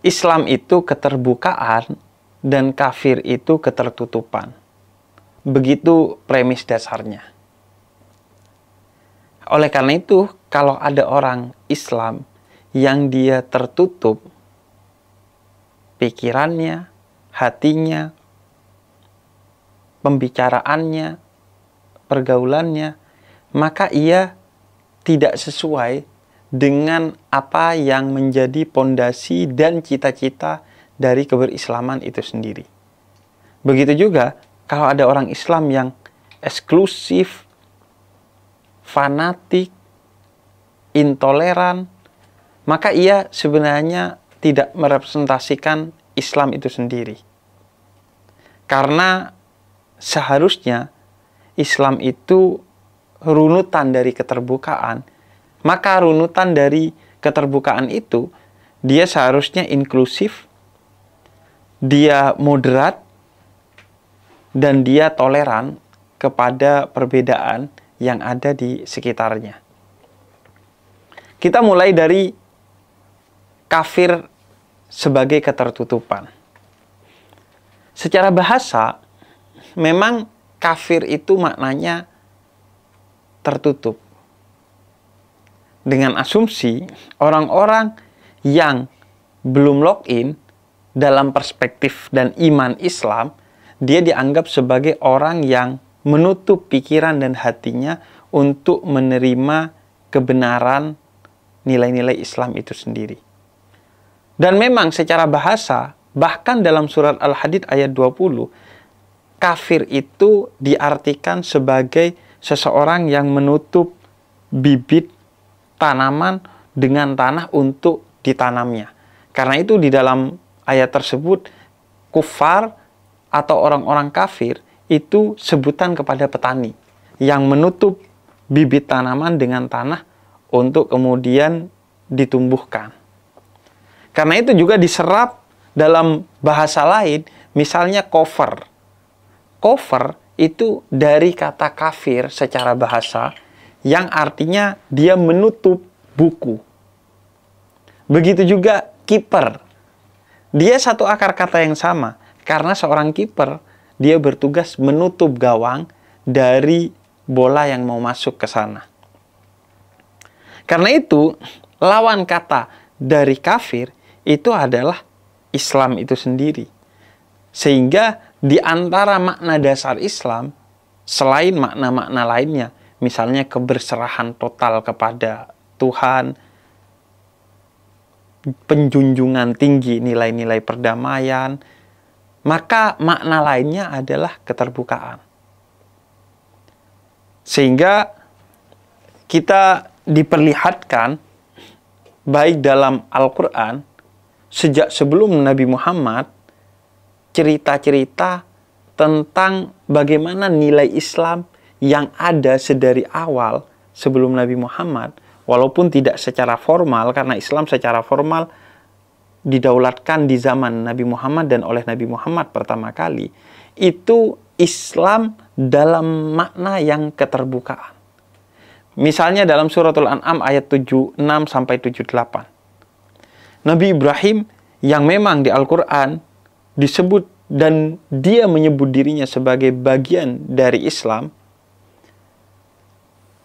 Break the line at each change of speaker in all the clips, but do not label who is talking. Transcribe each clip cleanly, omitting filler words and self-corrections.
Islam itu keterbukaan dan kafir itu ketertutupan. Begitu premis dasarnya. Oleh karena itu, kalau ada orang Islam yang dia tertutup pikirannya, hatinya, pembicaraannya, pergaulannya, maka ia tidak sesuai dengan apa yang menjadi pondasi dan cita-cita dari keberislaman itu sendiri. Begitu juga kalau ada orang Islam yang eksklusif, fanatik, intoleran, maka ia sebenarnya tidak merepresentasikan Islam itu sendiri. Karena seharusnya Islam itu runutan dari keterbukaan, maka runutan dari keterbukaan itu dia seharusnya inklusif, dia moderat, dan dia toleran kepada perbedaan yang ada di sekitarnya. Kita mulai dari kafir sebagai ketertutupan. Secara bahasa, memang kafir itu maknanya tertutup. Dengan asumsi orang-orang yang belum login dalam perspektif dan iman Islam, dia dianggap sebagai orang yang menutup pikiran dan hatinya untuk menerima kebenaran nilai-nilai Islam itu sendiri. Dan memang secara bahasa, bahkan dalam surat Al-Hadid ayat 20, kafir itu diartikan sebagai seseorang yang menutup bibit tanaman dengan tanah untuk ditanamnya. Karena itu di dalam ayat tersebut, kufar atau orang-orang kafir itu sebutan kepada petani yang menutup bibit tanaman dengan tanah untuk kemudian ditumbuhkan. Karena itu juga diserap dalam bahasa lain, misalnya cover. Cover itu dari kata kafir secara bahasa, yang artinya dia menutup buku. Begitu juga kiper. Dia satu akar kata yang sama, karena seorang kiper, dia bertugas menutup gawang dari bola yang mau masuk ke sana. Karena itu, lawan kata dari kafir itu adalah Islam itu sendiri. Sehingga di antara makna dasar Islam, selain makna-makna lainnya, misalnya keberserahan total kepada Tuhan, penjunjungan tinggi nilai-nilai perdamaian, maka makna lainnya adalah keterbukaan. Sehingga kita diperlihatkan baik dalam Al-Quran, sejak sebelum Nabi Muhammad, cerita-cerita tentang bagaimana nilai Islam yang ada sedari awal sebelum Nabi Muhammad, walaupun tidak secara formal, karena Islam secara formal didaulatkan di zaman Nabi Muhammad dan oleh Nabi Muhammad pertama kali, itu Islam dalam makna yang keterbukaan. Misalnya dalam suratul An'am ayat 76-78. Nabi Ibrahim yang memang di Al-Quran disebut dan dia menyebut dirinya sebagai bagian dari Islam,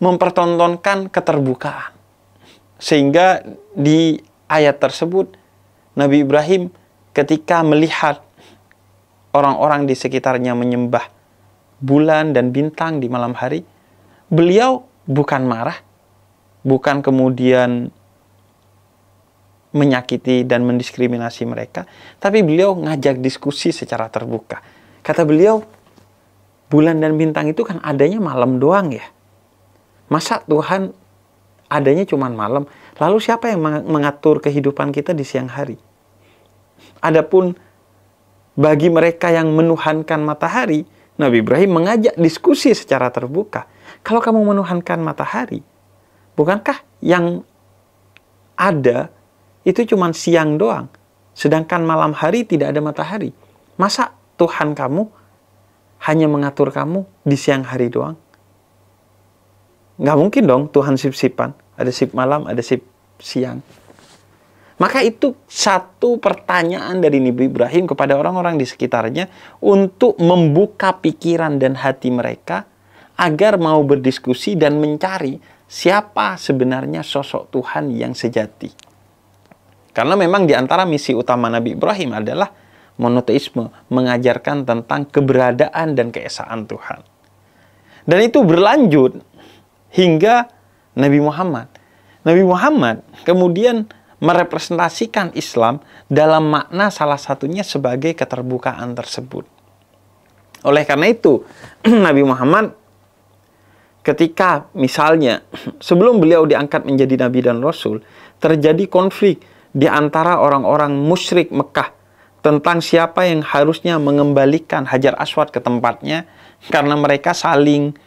mempertontonkan keterbukaan. Sehingga di ayat tersebut, Nabi Ibrahim ketika melihat orang-orang di sekitarnya menyembah bulan dan bintang di malam hari, beliau bukan marah, bukan kemudian menyakiti dan mendiskriminasi mereka, tapi beliau ngajak diskusi secara terbuka. Kata beliau, bulan dan bintang itu kan adanya malam doang ya. Masa Tuhan adanya cuma malam? Lalu siapa yang mengatur kehidupan kita di siang hari? Adapun bagi mereka yang menuhankan matahari, Nabi Ibrahim mengajak diskusi secara terbuka. Kalau kamu menuhankan matahari, bukankah yang ada itu cuma siang doang? Sedangkan malam hari tidak ada matahari. Masa Tuhan kamu hanya mengatur kamu di siang hari doang? Nggak mungkin dong Tuhan sip-sipan. Ada sip malam, ada sip siang. Maka itu satu pertanyaan dari Nabi Ibrahim kepada orang-orang di sekitarnya untuk membuka pikiran dan hati mereka agar mau berdiskusi dan mencari siapa sebenarnya sosok Tuhan yang sejati. Karena memang di antara misi utama Nabi Ibrahim adalah monoteisme, mengajarkan tentang keberadaan dan keesaan Tuhan. Dan itu berlanjut hingga Nabi Muhammad. Nabi Muhammad kemudian merepresentasikan Islam dalam makna salah satunya sebagai keterbukaan tersebut. Oleh karena itu, Nabi Muhammad ketika misalnya sebelum beliau diangkat menjadi Nabi dan Rasul, terjadi konflik di antara orang-orang musyrik Mekah tentang siapa yang harusnya mengembalikan Hajar Aswad ke tempatnya, karena mereka saling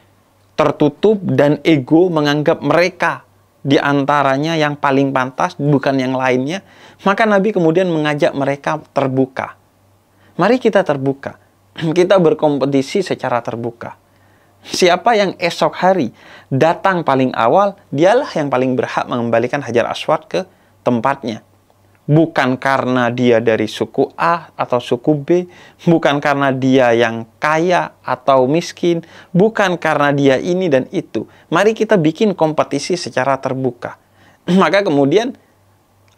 tertutup dan ego menganggap mereka di antaranya yang paling pantas, bukan yang lainnya. Maka Nabi kemudian mengajak mereka terbuka. Mari kita terbuka. Kita berkompetisi secara terbuka. Siapa yang esok hari datang paling awal, dialah yang paling berhak mengembalikan Hajar Aswad ke tempatnya. Bukan karena dia dari suku A atau suku B, bukan karena dia yang kaya atau miskin, bukan karena dia ini dan itu. Mari kita bikin kompetisi secara terbuka. Maka kemudian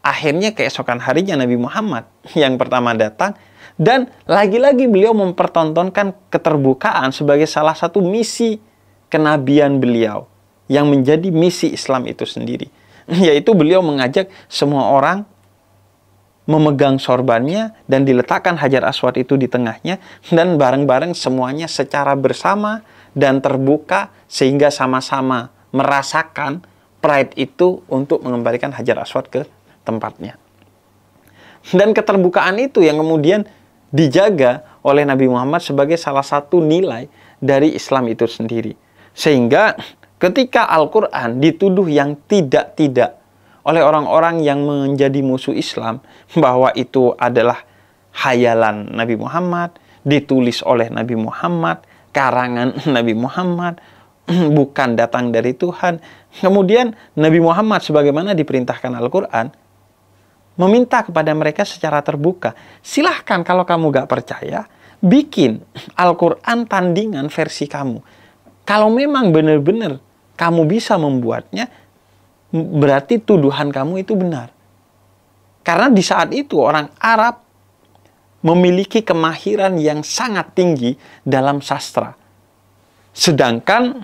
akhirnya keesokan harinya Nabi Muhammad yang pertama datang, dan lagi-lagi beliau mempertontonkan keterbukaan sebagai salah satu misi kenabian beliau yang menjadi misi Islam itu sendiri. Yaitu beliau mengajak semua orang memegang sorbannya dan diletakkan Hajar Aswad itu di tengahnya, dan bareng-bareng semuanya secara bersama dan terbuka sehingga sama-sama merasakan pride itu untuk mengembalikan Hajar Aswad ke tempatnya. Dan keterbukaan itu yang kemudian dijaga oleh Nabi Muhammad sebagai salah satu nilai dari Islam itu sendiri. Sehingga ketika Al-Quran dituduh yang tidak-tidak oleh orang-orang yang menjadi musuh Islam, bahwa itu adalah hayalan Nabi Muhammad, ditulis oleh Nabi Muhammad, karangan Nabi Muhammad, bukan datang dari Tuhan. Kemudian Nabi Muhammad sebagaimana diperintahkan Al-Quran, meminta kepada mereka secara terbuka, silahkan kalau kamu gak percaya, bikin Al-Quran tandingan versi kamu. Kalau memang benar-benar kamu bisa membuatnya, berarti tuduhan kamu itu benar. Karena di saat itu orang Arab memiliki kemahiran yang sangat tinggi dalam sastra. Sedangkan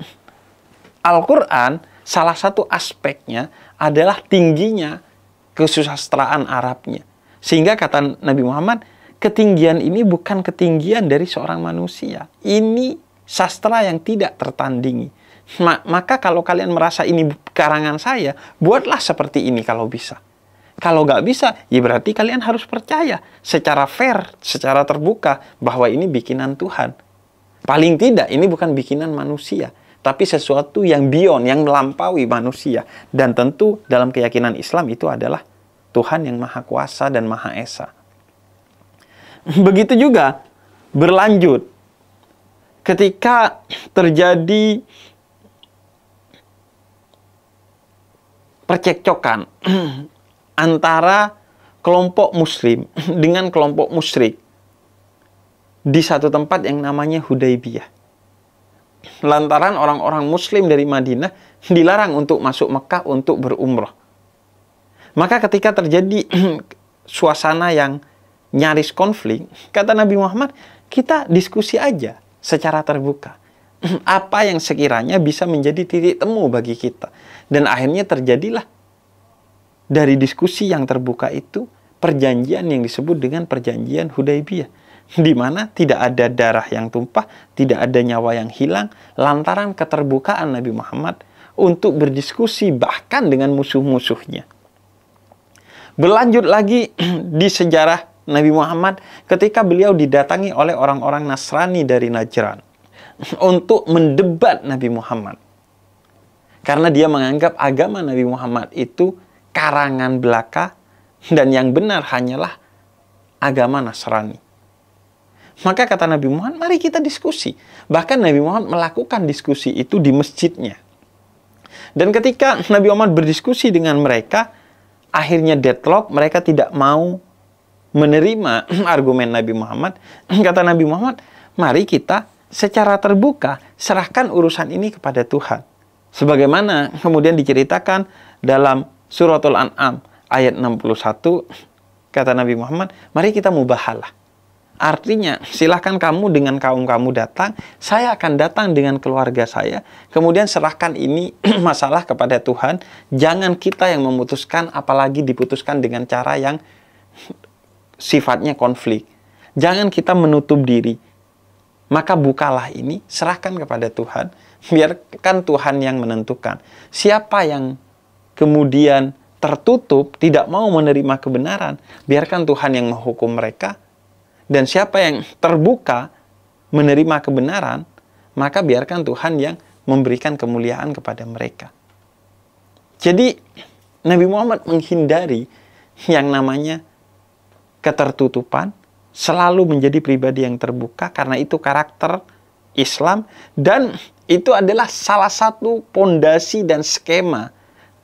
Al-Quran salah satu aspeknya adalah tingginya kesusastraan Arabnya. Sehingga kata Nabi Muhammad, ketinggian ini bukan ketinggian dari seorang manusia. Ini sastra yang tidak tertandingi. Maka kalau kalian merasa ini karangan saya, buatlah seperti ini kalau bisa. Kalau nggak bisa, ya berarti kalian harus percaya secara fair, secara terbuka, bahwa ini bikinan Tuhan. Paling tidak, ini bukan bikinan manusia, tapi sesuatu yang beyond, yang melampaui manusia. Dan tentu dalam keyakinan Islam itu adalah Tuhan yang Maha Kuasa dan Maha Esa. Begitu juga berlanjut ketika terjadi percekcokan antara kelompok muslim dengan kelompok musyrik di satu tempat yang namanya Hudaybiyah. Lantaran orang-orang muslim dari Madinah dilarang untuk masuk Mekah untuk berumrah. Maka ketika terjadi suasana yang nyaris konflik, kata Nabi Muhammad, kita diskusi aja secara terbuka. Apa yang sekiranya bisa menjadi titik temu bagi kita. Dan akhirnya terjadilah dari diskusi yang terbuka itu perjanjian yang disebut dengan perjanjian Hudaybiyah, di mana tidak ada darah yang tumpah, tidak ada nyawa yang hilang, lantaran keterbukaan Nabi Muhammad untuk berdiskusi bahkan dengan musuh-musuhnya. Berlanjut lagi di sejarah Nabi Muhammad ketika beliau didatangi oleh orang-orang Nasrani dari Najran untuk mendebat Nabi Muhammad. Karena dia menganggap agama Nabi Muhammad itu karangan belaka dan yang benar hanyalah agama Nasrani. Maka kata Nabi Muhammad, mari kita diskusi. Bahkan Nabi Muhammad melakukan diskusi itu di masjidnya. Dan ketika Nabi Muhammad berdiskusi dengan mereka, akhirnya deadlock, mereka tidak mau menerima argumen Nabi Muhammad. Kata Nabi Muhammad, mari kita secara terbuka serahkan urusan ini kepada Tuhan. Sebagaimana kemudian diceritakan dalam suratul An'am ayat 61, kata Nabi Muhammad, mari kita mubahalah. Artinya, silahkan kamu dengan kaum kamu datang, saya akan datang dengan keluarga saya, kemudian serahkan ini masalah kepada Tuhan, jangan kita yang memutuskan, apalagi diputuskan dengan cara yang sifatnya konflik. Jangan kita menutup diri. Maka bukalah ini, serahkan kepada Tuhan, biarkan Tuhan yang menentukan. Siapa yang kemudian tertutup, tidak mau menerima kebenaran, biarkan Tuhan yang menghukum mereka. Dan siapa yang terbuka menerima kebenaran, maka biarkan Tuhan yang memberikan kemuliaan kepada mereka. Jadi, Nabi Muhammad menghindari yang namanya ketertutupan, selalu menjadi pribadi yang terbuka, karena itu karakter Islam, dan itu adalah salah satu pondasi dan skema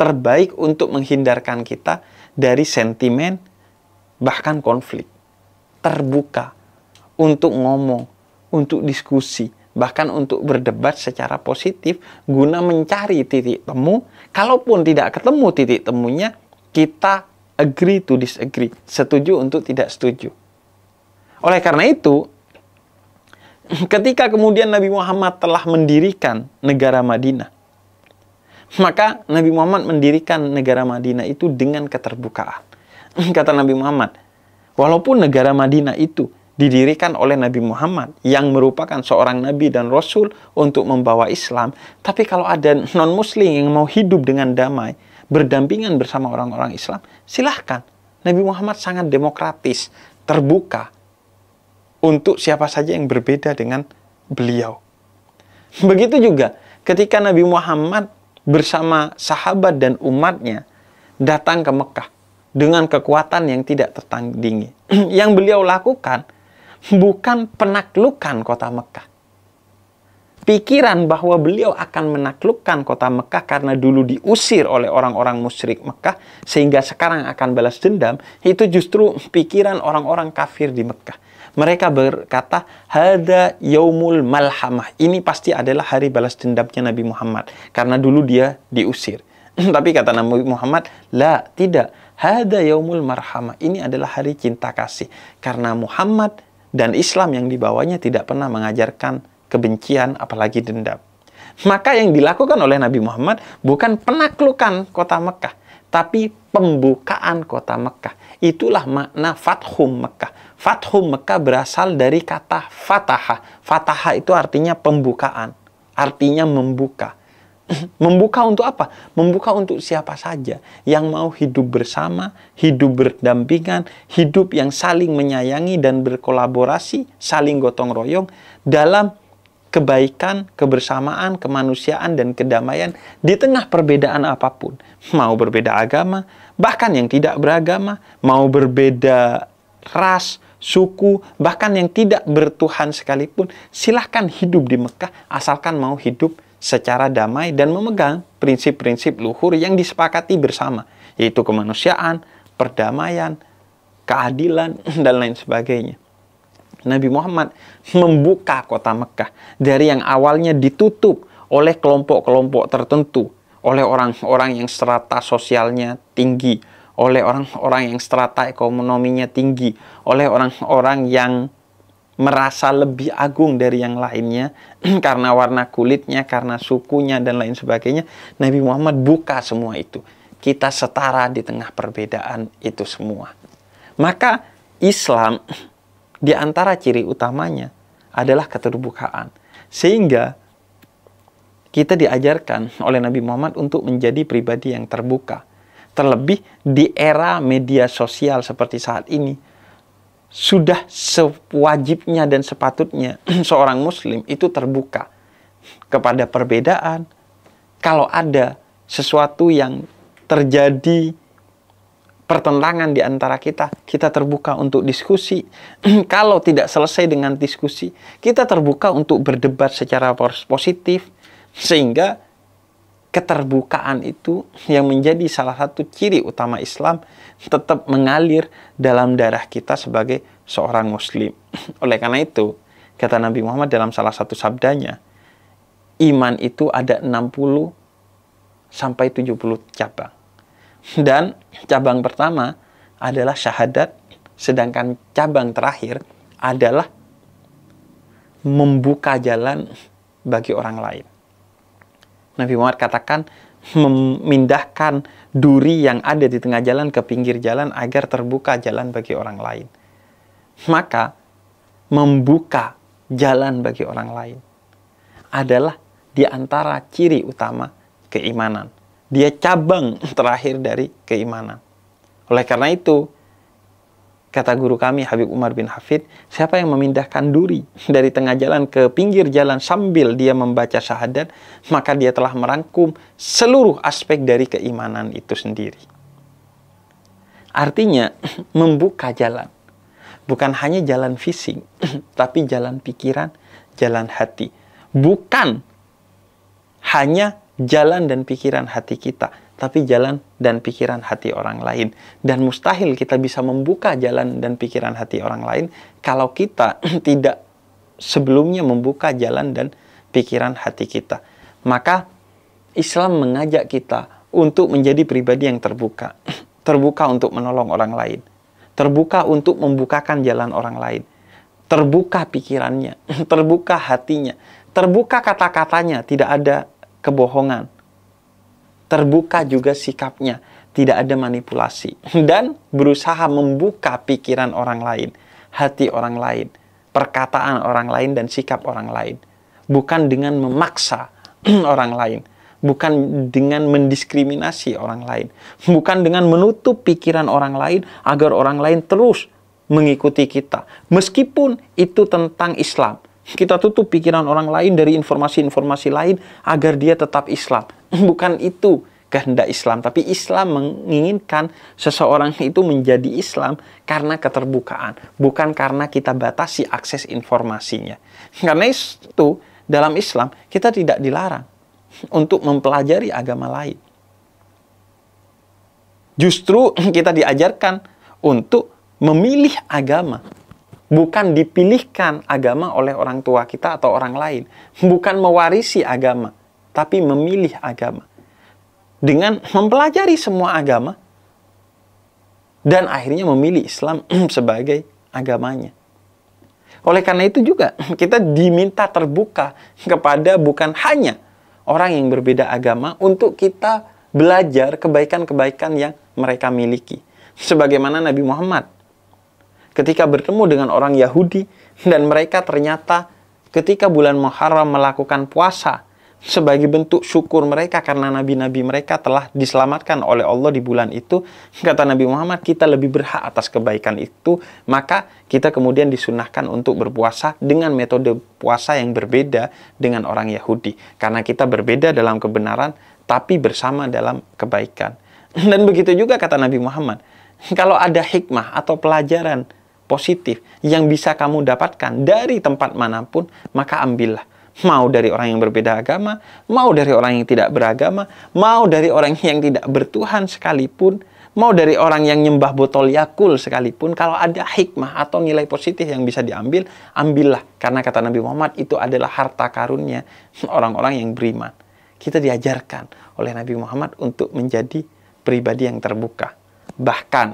terbaik untuk menghindarkan kita dari sentimen, bahkan konflik. Terbuka untuk ngomong, untuk diskusi, bahkan untuk berdebat secara positif guna mencari titik temu. Kalaupun tidak ketemu titik temunya, kita agree to disagree, setuju untuk tidak setuju. Oleh karena itu, ketika kemudian Nabi Muhammad telah mendirikan negara Madinah, maka Nabi Muhammad mendirikan negara Madinah itu dengan keterbukaan. Kata Nabi Muhammad, walaupun negara Madinah itu didirikan oleh Nabi Muhammad yang merupakan seorang Nabi dan Rasul untuk membawa Islam, tapi kalau ada non-Muslim yang mau hidup dengan damai, berdampingan bersama orang-orang Islam, silahkan. Nabi Muhammad sangat demokratis, terbuka untuk siapa saja yang berbeda dengan beliau. Begitu juga ketika Nabi Muhammad bersama sahabat dan umatnya datang ke Mekah dengan kekuatan yang tidak tertandingi. Yang beliau lakukan bukan penaklukan kota Mekah. Pikiran bahwa beliau akan menaklukkan kota Mekah karena dulu diusir oleh orang-orang musyrik Mekah, sehingga sekarang akan balas dendam, itu justru pikiran orang-orang kafir di Mekah. Mereka berkata, hada yaumul malhamah. Ini pasti adalah hari balas dendamnya Nabi Muhammad, karena dulu dia diusir. Tapi kata Nabi Muhammad, la, tidak. Hada yaumul marhamah. Ini adalah hari cinta kasih. Karena Muhammad dan Islam yang dibawanya tidak pernah mengajarkan kebencian, apalagi dendam. Maka yang dilakukan oleh Nabi Muhammad bukan penaklukan kota Mekah, tapi pembukaan kota Mekah. Itulah makna Fathum Mekah. Fathum Mekah berasal dari kata fataha. Fataha itu artinya pembukaan. Artinya membuka. Membuka untuk apa? Membuka untuk siapa saja yang mau hidup bersama, hidup berdampingan, hidup yang saling menyayangi dan berkolaborasi, saling gotong royong dalam kebaikan, kebersamaan, kemanusiaan, dan kedamaian di tengah perbedaan apapun. Mau berbeda agama, bahkan yang tidak beragama, mau berbeda ras, suku, bahkan yang tidak bertuhan sekalipun, silahkan hidup di Mekah asalkan mau hidup secara damai dan memegang prinsip-prinsip luhur yang disepakati bersama, yaitu kemanusiaan, perdamaian, keadilan, dan lain sebagainya. Nabi Muhammad membuka kota Mekah dari yang awalnya ditutup oleh kelompok-kelompok tertentu, oleh orang-orang yang strata sosialnya tinggi, oleh orang-orang yang strata ekonominya tinggi, oleh orang-orang yang merasa lebih agung dari yang lainnya karena warna kulitnya, karena sukunya, dan lain sebagainya. Nabi Muhammad buka semua itu. Kita setara di tengah perbedaan itu semua. Maka Islam di antara ciri utamanya adalah keterbukaan. Sehingga kita diajarkan oleh Nabi Muhammad untuk menjadi pribadi yang terbuka. Terlebih di era media sosial seperti saat ini, sudah sewajibnya dan sepatutnya seorang muslim itu terbuka kepada perbedaan. Kalau ada sesuatu yang terjadi pertentangan di antara kita, kita terbuka untuk diskusi. Kalau tidak selesai dengan diskusi, kita terbuka untuk berdebat secara positif. Sehingga keterbukaan itu yang menjadi salah satu ciri utama Islam tetap mengalir dalam darah kita sebagai seorang muslim. Oleh karena itu, kata Nabi Muhammad dalam salah satu sabdanya, iman itu ada 60 sampai 70 cabang. Dan cabang pertama adalah syahadat, sedangkan cabang terakhir adalah membuka jalan bagi orang lain. Nabi Muhammad katakan, memindahkan duri yang ada di tengah jalan ke pinggir jalan agar terbuka jalan bagi orang lain. Maka, membuka jalan bagi orang lain adalah di antara ciri utama keimanan. Dia cabang terakhir dari keimanan. Oleh karena itu, kata guru kami Habib Umar bin Hafid, siapa yang memindahkan duri dari tengah jalan ke pinggir jalan sambil dia membaca syahadat, maka dia telah merangkum seluruh aspek dari keimanan itu sendiri. Artinya, membuka jalan. Bukan hanya jalan fisik, tapi jalan pikiran, jalan hati. Bukan hanya jalan dan pikiran hati kita, tapi jalan dan pikiran hati orang lain. Dan mustahil kita bisa membuka jalan dan pikiran hati orang lain kalau kita tidak sebelumnya membuka jalan dan pikiran hati kita. Maka Islam mengajak kita untuk menjadi pribadi yang terbuka. Terbuka untuk menolong orang lain. Terbuka untuk membukakan jalan orang lain. Terbuka pikirannya, terbuka hatinya, terbuka kata-katanya, tidak ada kebohongan. Terbuka juga sikapnya, tidak ada manipulasi. Dan berusaha membuka pikiran orang lain, hati orang lain, perkataan orang lain, dan sikap orang lain. Bukan dengan memaksa orang lain. Bukan dengan mendiskriminasi orang lain. Bukan dengan menutup pikiran orang lain agar orang lain terus mengikuti kita. Meskipun itu tentang Islam. Kita tutup pikiran orang lain dari informasi-informasi lain agar dia tetap Islam. Bukan itu kehendak Islam. Tapi Islam menginginkan seseorang itu menjadi Islam karena keterbukaan. Bukan karena kita batasi akses informasinya. Karena itu dalam Islam kita tidak dilarang untuk mempelajari agama lain. Justru kita diajarkan untuk memilih agama. Bukan dipilihkan agama oleh orang tua kita atau orang lain. Bukan mewarisi agama, tapi memilih agama. Dengan mempelajari semua agama, dan akhirnya memilih Islam sebagai agamanya. Oleh karena itu juga, kita diminta terbuka kepada bukan hanya orang yang berbeda agama untuk kita belajar kebaikan-kebaikan yang mereka miliki. Sebagaimana Nabi Muhammad ketika bertemu dengan orang Yahudi dan mereka ternyata ketika bulan Muharram melakukan puasa sebagai bentuk syukur mereka karena nabi-nabi mereka telah diselamatkan oleh Allah di bulan itu, kata Nabi Muhammad, kita lebih berhak atas kebaikan itu, maka kita kemudian disunahkan untuk berpuasa dengan metode puasa yang berbeda dengan orang Yahudi, karena kita berbeda dalam kebenaran tapi bersama dalam kebaikan. Dan begitu juga kata Nabi Muhammad, kalau ada hikmah atau pelajaran positif yang bisa kamu dapatkan dari tempat manapun, maka ambillah. Mau dari orang yang berbeda agama, mau dari orang yang tidak beragama, mau dari orang yang tidak bertuhan sekalipun, mau dari orang yang nyembah botol Yakul sekalipun, kalau ada hikmah atau nilai positif yang bisa diambil, ambillah. Karena kata Nabi Muhammad, itu adalah harta karunnya orang-orang yang beriman. Kita diajarkan oleh Nabi Muhammad untuk menjadi pribadi yang terbuka. Bahkan,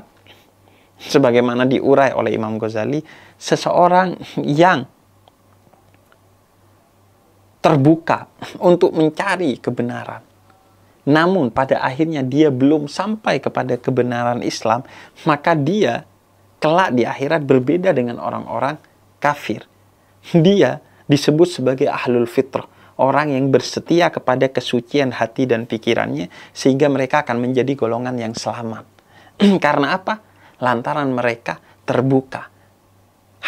sebagaimana diurai oleh Imam Ghazali, seseorang yang terbuka untuk mencari kebenaran, namun pada akhirnya dia belum sampai kepada kebenaran Islam, maka dia kelak di akhirat berbeda dengan orang-orang kafir. Dia disebut sebagai ahlul fitrah, orang yang bersetia kepada kesucian hati dan pikirannya, sehingga mereka akan menjadi golongan yang selamat. Karena apa? Lantaran mereka terbuka.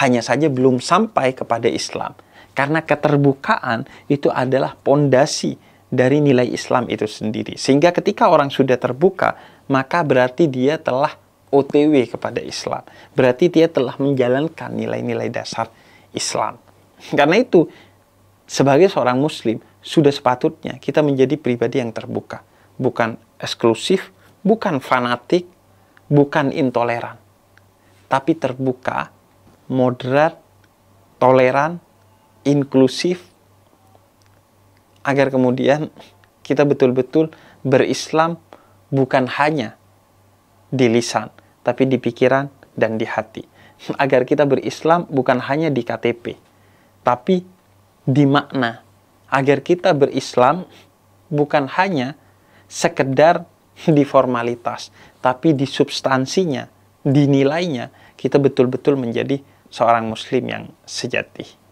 Hanya saja belum sampai kepada Islam. Karena keterbukaan itu adalah pondasi dari nilai Islam itu sendiri. Sehingga ketika orang sudah terbuka, maka berarti dia telah OTW kepada Islam. Berarti dia telah menjalankan nilai-nilai dasar Islam. Karena itu, sebagai seorang Muslim, sudah sepatutnya kita menjadi pribadi yang terbuka. Bukan eksklusif, bukan fanatik, bukan intoleran. Tapi terbuka, moderat, toleran, inklusif, agar kemudian kita betul-betul berislam bukan hanya di lisan, tapi di pikiran dan di hati. Agar kita berislam bukan hanya di KTP, tapi di makna. Agar kita berislam bukan hanya sekedar di formalitas, tapi di substansinya, di nilainya, kita betul-betul menjadi seorang muslim yang sejati.